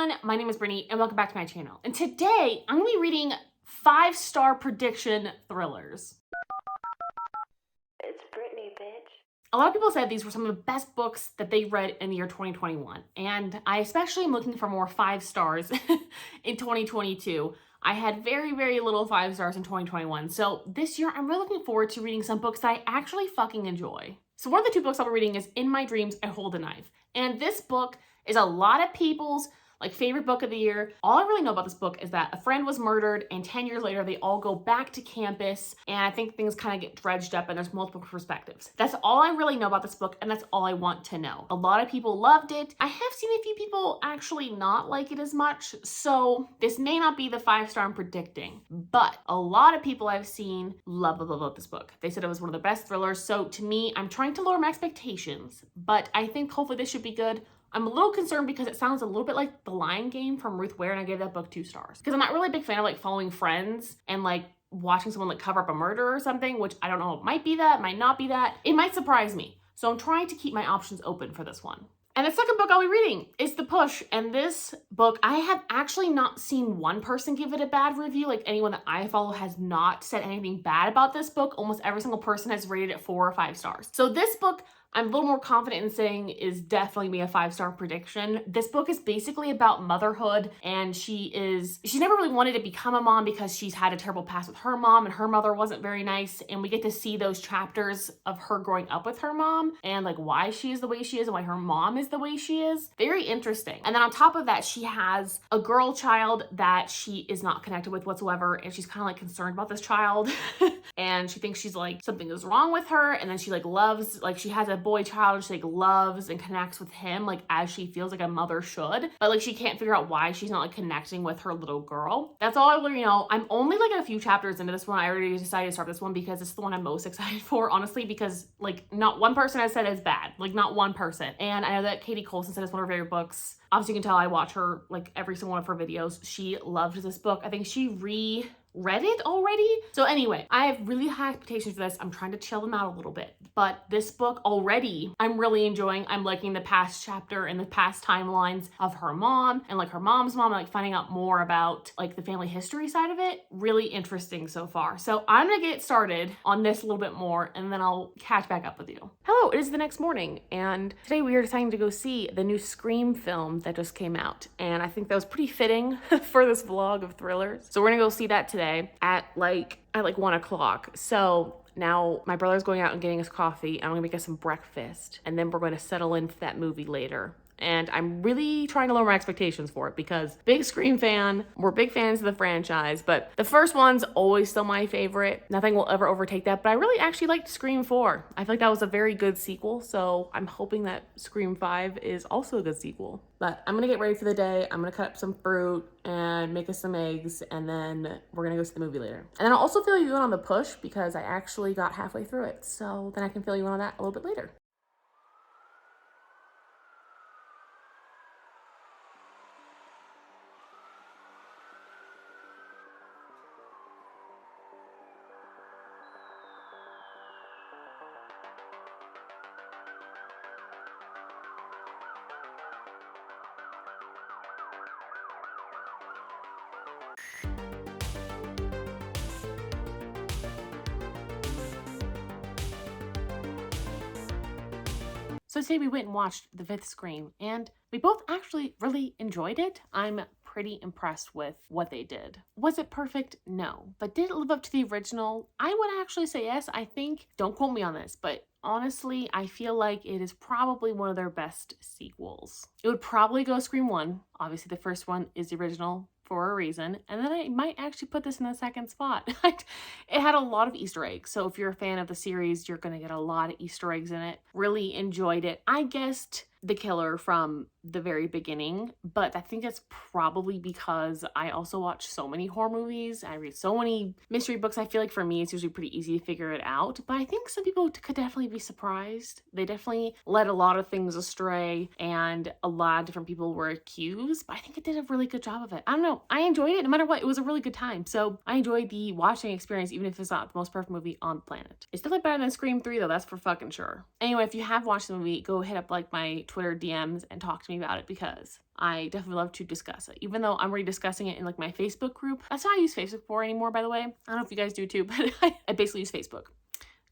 everyone, my name is Brittany and welcome back to my channel. And today I'm going to be reading 5-star prediction thrillers. It's Brittany, bitch. A lot of people said these were some of the best books that they read in the year 2021, and I especially am looking for more 5 stars in 2022. I had very little 5 stars in 2021, so this year I'm really looking forward to reading some books that I actually fucking enjoy. So one of the 2 books I'll be reading is In My Dreams, I Hold a Knife, and this book is a lot of people's favorite book of the year. All I really know about this book is that a friend was murdered and 10 years later they all go back to campus, and I think things kind of get dredged up and there's multiple perspectives. That's all I really know about this book, and that's all I want to know. A lot of people loved it. I have seen a few people actually not like it as much, so this may not be the 5-star I'm predicting, but a lot of people I've seen love this book. They said it was one of the best thrillers, so to me, I'm trying to lower my expectations, but I think hopefully this should be good. I'm a little concerned because it sounds a little bit like The Lion Game from Ruth Ware, and I gave that book 2 stars. Because I'm not really a big fan of following friends and watching someone cover up a murder or something, which I don't know, it might be that, might not be that. It might surprise me. So I'm trying to keep my options open for this one. And the second book I'll be reading is The Push. And this book, I have actually not seen one person give it a bad review. Anyone that I follow has not said anything bad about this book. Almost every single person has rated it 4 or 5 stars. So this book, I'm a little more confident in saying is definitely be a 5-star prediction. This book is basically about motherhood, and she never really wanted to become a mom because she's had a terrible past with her mom, and her mother wasn't very nice, and we get to see those chapters of her growing up with her mom and why she is the way she is and why her mom is the way she is. Very interesting. And then on top of that, she has a girl child that she is not connected with whatsoever, and she's kind of concerned about this child and she thinks she's something is wrong with her, and then she loves, she has a boy child, she loves and connects with him as she feels a mother should, but she can't figure out why she's not connecting with her little girl. That's all I really know. I'm only a few chapters into this one. I already decided to start this one because it's the one I'm most excited for, honestly, because not one person has said it's bad, not one person. And I know that Katie Colson said it's one of her favorite books. Obviously you can tell I watch her every single one of her videos. She loved this book. I think she read it already. So anyway, I have really high expectations for this. I'm trying to chill them out a little bit, but this book already I'm really enjoying. I'm liking the past chapter and the past timelines of her mom and her mom's mom, finding out more about the family history side of it. Really interesting so far. So I'm gonna get started on this a little bit more and then I'll catch back up with you. Hello, it is the next morning, and today we are deciding to go see the new Scream film that just came out, and I think that was pretty fitting for this vlog of thrillers. So we're gonna go see that today at 1 o'clock. So now my brother's going out and getting us coffee, and I'm gonna make us some breakfast, and then we're going to settle in for that movie later. And I'm really trying to lower my expectations for it because big Scream fan, we're big fans of the franchise, but the first one's always still my favorite. Nothing will ever overtake that, but I really actually liked Scream 4. I feel that was a very good sequel, so I'm hoping that Scream 5 is also a good sequel. But I'm gonna get ready for the day. I'm gonna cut up some fruit and make us some eggs, and then we're gonna go see the movie later. And then I'll also fill you in on The Push because I actually got halfway through it, so then I can fill you in on that a little bit later. So today we went and watched the 5th Scream, and we both actually really enjoyed it. I'm pretty impressed with what they did. Was it perfect? No. But did it live up to the original? I would actually say yes. I think, don't quote me on this, but honestly, I feel like it is probably one of their best sequels. It would probably go Scream 1. Obviously, the first one is the original for a reason, and then I might actually put this in the second spot. It had a lot of Easter eggs, so if you're a fan of the series, you're gonna get a lot of Easter eggs in it. Really enjoyed it. I guessed the killer from the very beginning, but I think it's probably because I also watch so many horror movies, I read so many mystery books. I feel like for me it's usually pretty easy to figure it out, but I think some people could definitely be surprised. They definitely led a lot of things astray, and a lot of different people were accused, but I think it did a really good job of it. I don't know, I enjoyed it. No matter what, it was a really good time. So I enjoyed the watching experience, even if it's not the most perfect movie on the planet. It's definitely better than Scream 3 though, that's for fucking sure. Anyway, if you have watched the movie, go hit up my Twitter DMs and talk to me to me about it because I definitely love to discuss it, even though I'm already discussing it in like my Facebook group. That's not how I use Facebook for anymore, by the way. I don't know if you guys do too, but I basically use Facebook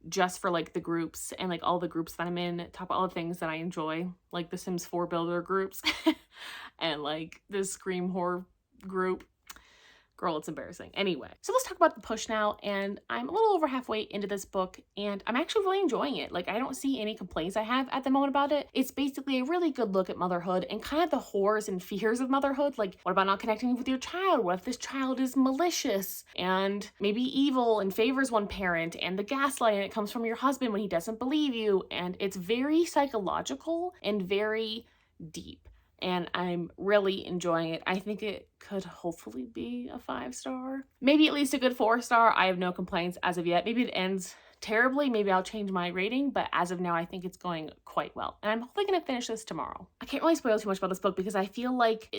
just for like the groups and like all the groups that I'm in, talk about all the things that I enjoy, like the Sims 4 builder groups and like the Scream horror group. Girl, it's embarrassing. Anyway, so let's talk about The Push now, and I'm a little over halfway into this book, and I'm actually really enjoying it. Like, I don't see any complaints I have at the moment about it. It's basically a really good look at motherhood and kind of the horrors and fears of motherhood. Like, what about not connecting with your child? What if this child is malicious and maybe evil and favors one parent, and the gaslighting that comes from your husband when he doesn't believe you? And it's very psychological and very deep. And I'm really enjoying it. I think it could hopefully be a 5-star. Maybe at least a good 4-star. I have no complaints as of yet. Maybe it ends terribly. Maybe I'll change my rating, but as of now, I think it's going quite well. And I'm hopefully going to finish this tomorrow. I can't really spoil too much about this book because I feel like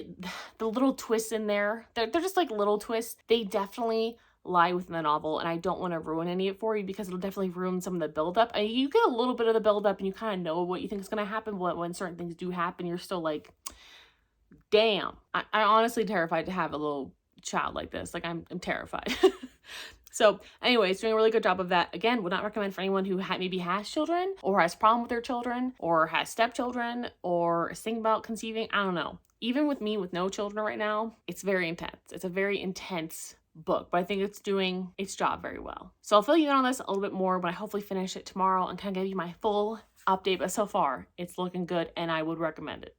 the little twists in there, they're just like little twists. They definitely lie within the novel, and I don't want to ruin any of it for you because it'll definitely ruin some of the buildup. I mean, you get a little bit of the buildup and you kind of know what you think is going to happen, but when certain things do happen, you're still like, damn. I honestly terrified to have a little child like this. Like, I'm terrified. So anyways, doing a really good job of that. Again, would not recommend for anyone who maybe has children or has a problem with their children or has stepchildren or is thinking about conceiving. I don't know. Even with me with no children right now, it's very intense. It's a very intense book, but I think it's doing its job very well. So I'll fill you in on this a little bit more when I hopefully finish it tomorrow and kind of give you my full update. But so far, it's looking good and I would recommend it.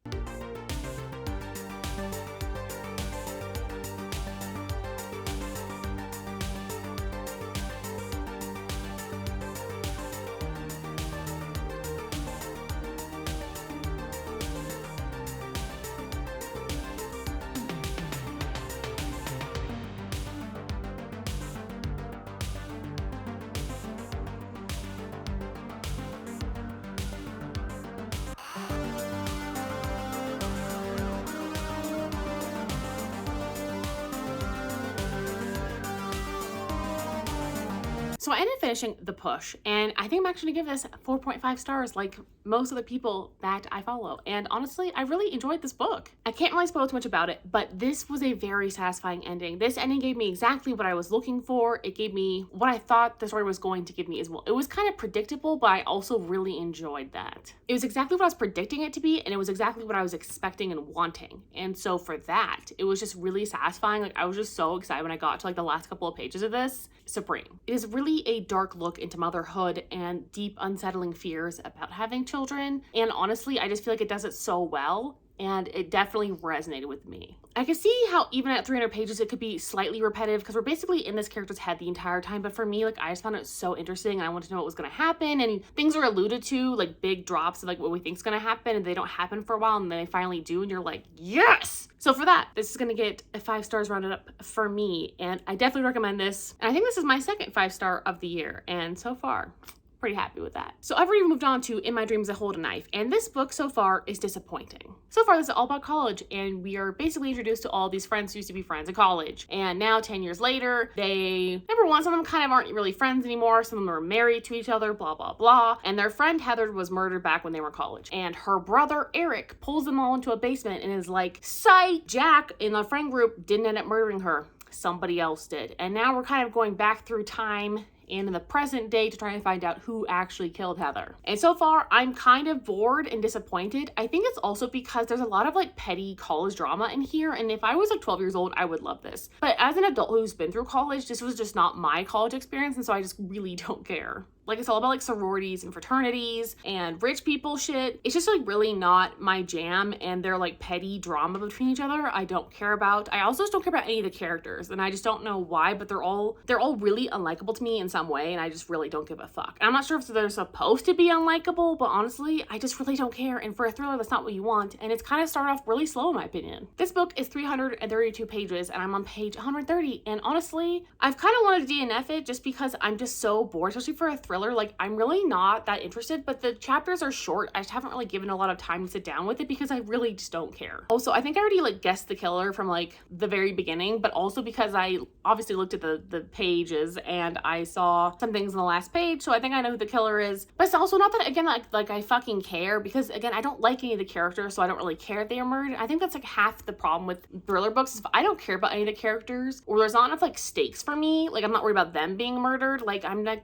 So I ended up finishing The Push, and I think I'm actually gonna give this 4.5 stars like most of the people that I follow. And honestly, I really enjoyed this book. I can't really spoil too much about it, but this was a very satisfying ending. This ending gave me exactly what I was looking for. It gave me what I thought the story was going to give me as well. It was kind of predictable, but I also really enjoyed that. It was exactly what I was predicting it to be, and it was exactly what I was expecting and wanting. And so for that, it was just really satisfying. Like, I was just so excited when I got to like the last couple of pages of this. Supreme. It is really a dark look into motherhood and deep unsettling fears about having children. And honestly, I just feel like it does it so well. And it definitely resonated with me. I can see how even at 300 pages, it could be slightly repetitive because we're basically in this character's head the entire time. But for me, like, I just found it so interesting and I wanted to know what was going to happen. And things are alluded to, like big drops of like what we think is going to happen, and they don't happen for a while and then they finally do. And you're like, yes! So for that, this is going to get a 5 stars rounded up for me. And I definitely recommend this. And I think this is my second 5-star of the year. And so far, pretty happy with that. So I've already moved on to In My Dreams I Hold a Knife, and this book so far is disappointing. So far this is all about college, and we are basically introduced to all these friends who used to be friends in college. And now 10 years later, number one, some of them kind of aren't really friends anymore. Some of them are married to each other, blah, blah, blah. And their friend Heather was murdered back when they were in college. And her brother Eric pulls them all into a basement and is like, "Psych, Jack in the friend group didn't end up murdering her. Somebody else did." And now we're kind of going back through time and in the present day to try and find out who actually killed Heather. And so far, I'm kind of bored and disappointed. I think it's also because there's a lot of like petty college drama in here, and if I was like 12 years old, I would love this. But as an adult who's been through college, this was just not my college experience, and so I just really don't care. Like, it's all about like sororities and fraternities and rich people shit. It's just like really not my jam, and they're like petty drama between each other I don't care about. I also just don't care about any of the characters, and I just don't know why, but they're all really unlikable to me in some way, and I just really don't give a fuck. And I'm not sure if they're supposed to be unlikable, but honestly, I just really don't care. And for a thriller, that's not what you want, and it's kind of started off really slow in my opinion. This book is 332 pages, and I'm on page 130, and honestly, I've kind of wanted to DNF it just because I'm just so bored, especially for a thriller. thriller, like, I'm really not that interested, but the chapters are short. I just haven't really given a lot of time to sit down with it because I really just don't care. Also, I think I already like guessed the killer from like the very beginning, but also because I obviously looked at the pages and I saw some things in the last page, so I think I know who the killer is. But it's also not that, again, like I fucking care, because again, I don't like any of the characters, so I don't really care if they are murdered. I think that's like half the problem with thriller books, is if I don't care about any of the characters, or there's not enough like stakes for me, like I'm not worried about them being murdered, like I'm not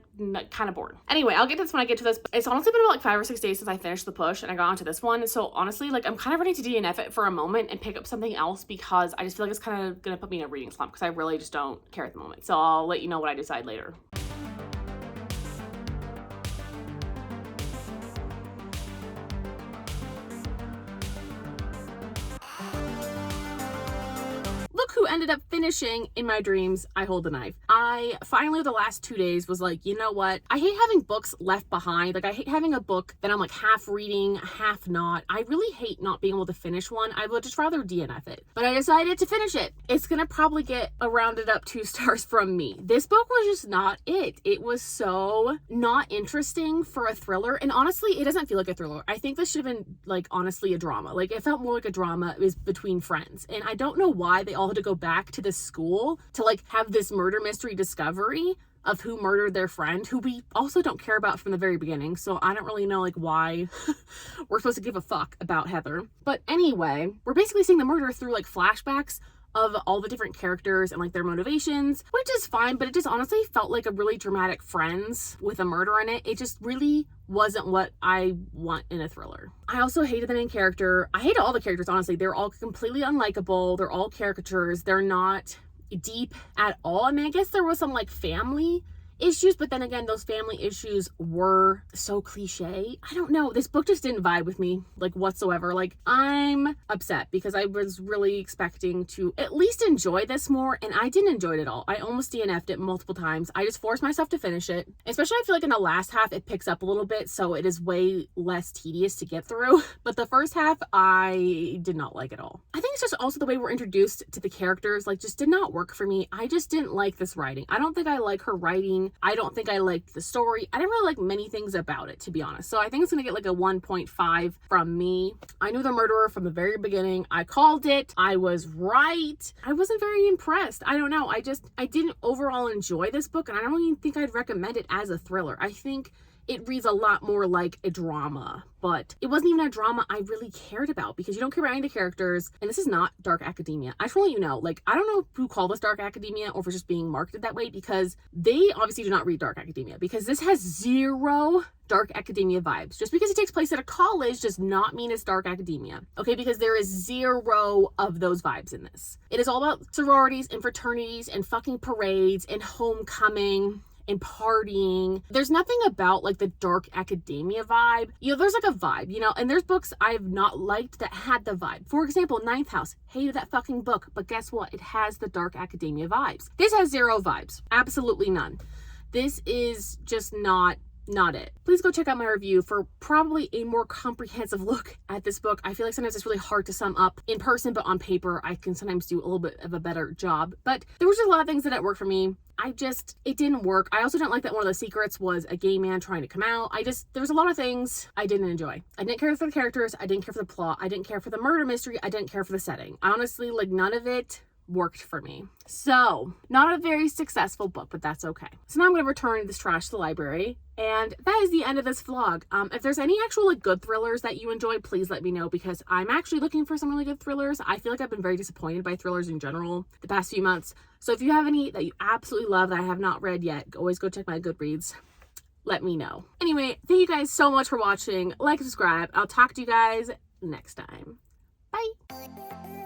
kind of bored. Anyway, I'll get to this when I get to this. It's honestly been about like 5 or 6 days since I finished The Push and I got onto this one, so honestly, like I'm kind of ready to DNF it for a moment and pick up something else, because I just feel like it's kind of gonna put me in a reading slump, because I really just don't care at the moment. So I'll let you know what I decide later. Look who ended up finishing In My Dreams, I Hold the Knife. I finally, the last 2 days, was like, you know what? I hate having books left behind. Like, I hate having a book that I'm like half reading, half not. I really hate not being able to finish one. I would just rather DNF it. But I decided to finish it. It's gonna probably get a rounded up 2 stars from me. This book was just not it. It was so not interesting for a thriller. And honestly, it doesn't feel like a thriller. I think this should have been like, honestly, a drama. Like, it felt more like a drama. It was between friends. And I don't know why they all had to go back to the school to like have this murder mystery discovery of who murdered their friend, who we also don't care about from the very beginning. So I don't really know like why we're supposed to give a fuck about Heather. But anyway, we're basically seeing the murder through like flashbacks of all the different characters and like their motivations, which is fine, but it just honestly felt like a really dramatic Friends with a murder in it. It just really wasn't what I want in a thriller. I also hated the main character. I hated all the characters, honestly. They're all completely unlikable. They're all caricatures. They're not deep at all. I mean, I guess there was some like family issues, but then again, those family issues were so cliche. I don't know. This book just didn't vibe with me like whatsoever. Like, I'm upset because I was really expecting to at least enjoy this more, and I didn't enjoy it at all. I almost DNF'd it multiple times. I just forced myself to finish it. Especially, I feel like in the last half, it picks up a little bit, so it is way less tedious to get through. But the first half, I did not like at all. I think it's just also the way we're introduced to the characters, like, just did not work for me. I just didn't like this writing. I don't think I like her writing. I don't think I liked the story. I didn't really like many things about it, to be honest. So I think it's gonna get like a 1.5 from me. I knew the murderer from the very beginning. I called it. I was right. I wasn't very impressed. I don't know. I didn't overall enjoy this book, and I don't even think I'd recommend it as a thriller. I think it reads a lot more like a drama, but it wasn't even a drama I really cared about, because you don't care about any of the characters, and this is not Dark Academia. I just want to let you know, like, I don't know who called this Dark Academia or if it's just being marketed that way, because they obviously do not read Dark Academia, because this has zero Dark Academia vibes. Just because it takes place at a college does not mean it's Dark Academia, okay? Because there is zero of those vibes in this. It is all about sororities and fraternities and fucking parades and homecoming and partying. There's nothing about like the Dark Academia vibe. You know, there's like a vibe, you know, and there's books I've not liked that had the vibe. For example, Ninth House, hated that fucking book, but guess what? It has the Dark Academia vibes. This has zero vibes, absolutely none. This is just not it. Please go check out my review for probably a more comprehensive look at this book. I feel like sometimes it's really hard to sum up in person, but on paper, I can sometimes do a little bit of a better job. But there was just a lot of things that didn't work for me. It didn't work. I also didn't like that one of the secrets was a gay man trying to come out. There was a lot of things I didn't enjoy. I didn't care for the characters. I didn't care for the plot. I didn't care for the murder mystery. I didn't care for the setting. Honestly, like, none of it worked for me. So, not a very successful book, but that's okay. So now I'm going to return this trash to the library, and that is the end of this vlog. If there's any actual like good thrillers that you enjoy, please let me know, because I'm actually looking for some really good thrillers. I feel like I've been very disappointed by thrillers in general the past few months. So if you have any that you absolutely love that I have not read yet, always go check my Goodreads. Let me know. Anyway, thank you guys so much for watching. Like, subscribe. I'll talk to you guys next time. Bye.